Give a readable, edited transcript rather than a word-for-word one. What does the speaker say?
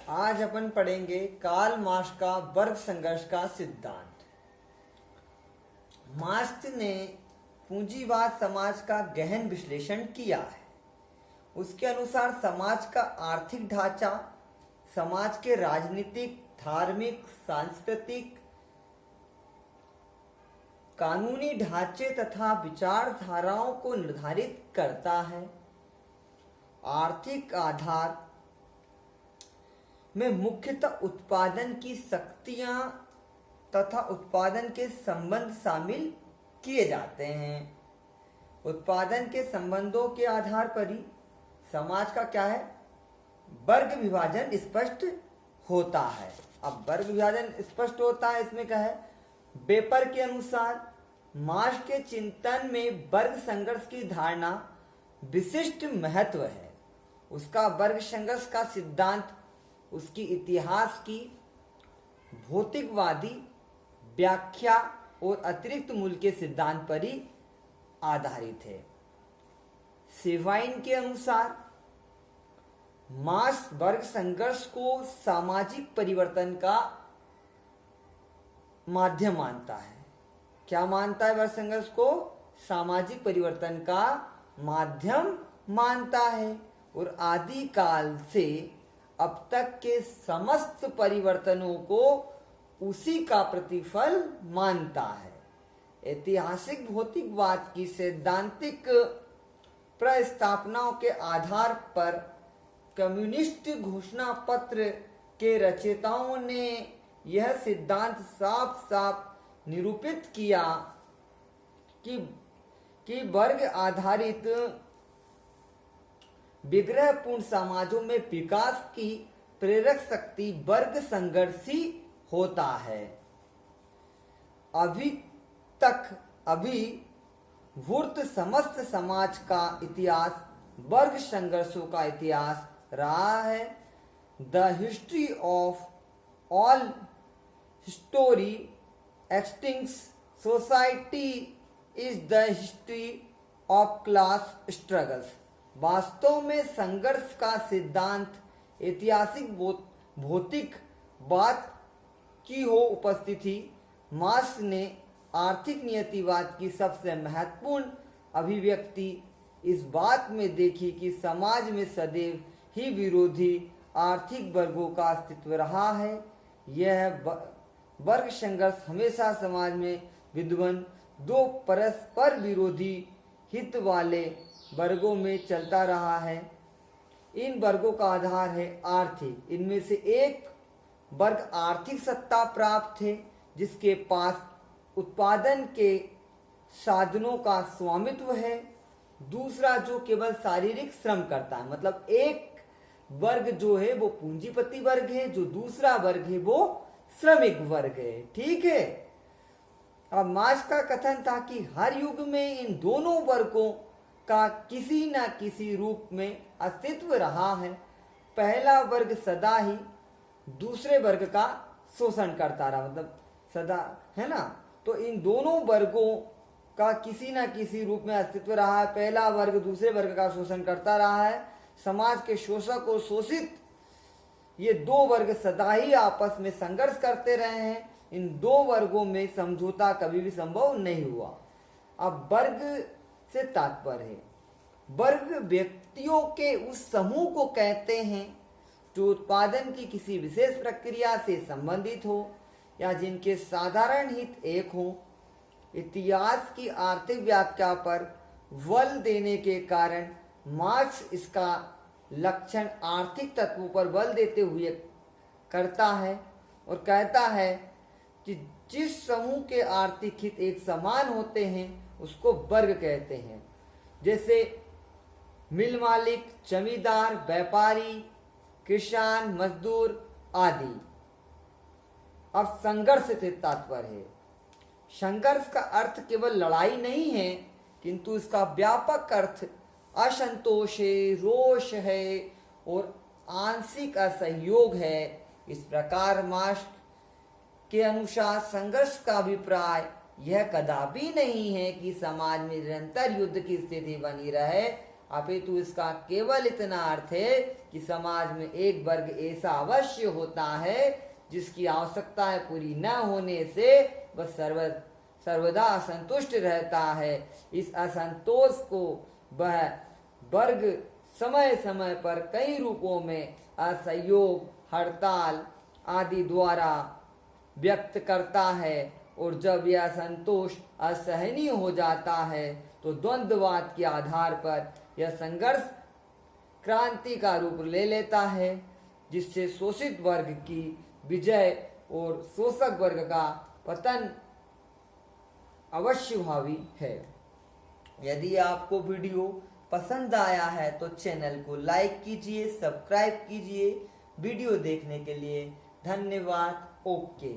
आज अपन पढ़ेंगे Karl Marx का वर्ग संघर्ष का सिद्धांत। मार्क्स ने पूंजीवाद समाज का गहन विश्लेषण किया है। उसके अनुसार समाज का आर्थिक ढांचा समाज के राजनीतिक, धार्मिक, सांस्कृतिक, कानूनी ढांचे तथा विचारधाराओं को निर्धारित करता है। आर्थिक आधार में मुख्यतः उत्पादन की शक्तियां तथा उत्पादन के संबंध शामिल किए जाते हैं। उत्पादन के संबंधों के आधार पर ही समाज का क्या है, वर्ग विभाजन स्पष्ट होता है। अब वर्ग विभाजन स्पष्ट होता है, इसमें क्या है, बेपर के अनुसार मार्क्स के चिंतन में वर्ग संघर्ष की धारणा विशिष्ट महत्व है। उसका वर्ग संघर्ष का सिद्धांत उसकी इतिहास की भौतिकवादी व्याख्या और अतिरिक्त मूल्य के सिद्धांत पर ही आधारित है। सेवाइन के अनुसार मार्क्स वर्ग संघर्ष को सामाजिक परिवर्तन का माध्यम मानता है। क्या मानता है? वर्ग संघर्ष को सामाजिक परिवर्तन का माध्यम मानता है और आदि काल से अब तक के समस्त परिवर्तनों को उसी का प्रतिफल मानता है। ऐतिहासिक भौतिकवाद की सैद्धांतिक प्रस्तावनाओं के आधार पर कम्युनिस्ट घोषणा पत्र के रचयिताओं ने यह सिद्धांत साफ साफ निरूपित किया कि वर्ग आधारित विग्रहपूर्ण समाजों में विकास की प्रेरक शक्ति वर्ग संघर्ष ही होता है। अभिवृद्ध समस्त समाज का इतिहास वर्ग संघर्षों का इतिहास रहा है। The history of all history extinct society is the history of class struggles. वास्तव में संघर्ष का सिद्धांत ऐतिहासिक भौतिक बात की हो उपस्थिति। मार्क्स ने आर्थिक नियतिवाद की सबसे महत्वपूर्ण अभिव्यक्ति इस बात में देखी कि समाज में सदैव ही विरोधी आर्थिक वर्गों का अस्तित्व रहा है। यह वर्ग संघर्ष हमेशा समाज में विद्यमान दो परस्पर विरोधी हित वाले वर्गों में चलता रहा है। इन वर्गों का आधार है आर्थिक। इनमें से एक वर्ग आर्थिक सत्ता प्राप्त है जिसके पास उत्पादन के साधनों का स्वामित्व है। दूसरा जो केवल शारीरिक श्रम करता है, मतलब एक वर्ग जो है वो पूंजीपति वर्ग है, जो दूसरा वर्ग है वो श्रमिक वर्ग है। ठीक है। अब मार्क्स का कथन था कि हर युग में इन दोनों वर्गों का किसी न किसी रूप में अस्तित्व रहा है। पहला वर्ग सदा ही दूसरे वर्ग का शोषण करता रहा, मतलब सदा, है ना। तो इन दोनों वर्गों का किसी न किसी रूप में अस्तित्व रहा है। पहला वर्ग दूसरे वर्ग का शोषण करता रहा है। समाज के शोषक और शोषित ये दो वर्ग सदा ही आपस में संघर्ष करते रहे हैं। इन दो वर्गों में समझौता कभी भी संभव नहीं हुआ। अब वर्ग से तात्पर्य है, वर्ग व्यक्तियों के उस समूह को कहते हैं जो उत्पादन की किसी विशेष प्रक्रिया से संबंधित हो या जिनके साधारण हित एक हो। इतिहास की आर्थिक व्याख्या पर बल देने के कारण मार्क्स इसका लक्षण आर्थिक तत्वों पर बल देते हुए करता है और कहता है कि जिस समूह के आर्थिक हित एक समान होते हैं उसको वर्ग कहते हैं। जैसे मिल मालिक, जमींदार, व्यापारी, किसान, मजदूर आदि। अब संघर्ष से तात्पर्य है, संघर्ष का अर्थ केवल लड़ाई नहीं है किंतु इसका व्यापक अर्थ असंतोष है, रोष है और आंशिक असहयोग है। इस प्रकार मार्क्स के अनुसार संघर्ष का अभिप्राय यह कदापि नहीं है कि समाज में निरंतर युद्ध की स्थिति बनी रहे अपितु इसका केवल इतना अर्थ है कि समाज में एक वर्ग ऐसा अवश्य होता है जिसकी आवश्यकताएं पूरी न होने से वह सर्वदा असंतुष्ट रहता है। इस असंतोष को वह वर्ग समय समय पर कई रूपों में असहयोग, हड़ताल आदि द्वारा व्यक्त करता है, और जब यह असंतोष असहनीय हो जाता है तो द्वंद्ववाद के आधार पर यह संघर्ष क्रांति का रूप ले लेता है, जिससे शोषित वर्ग की विजय और शोषक वर्ग का पतन अवश्यभावी है। यदि आपको वीडियो पसंद आया है तो चैनल को लाइक कीजिए, सब्सक्राइब कीजिए। वीडियो देखने के लिए धन्यवाद। ओके।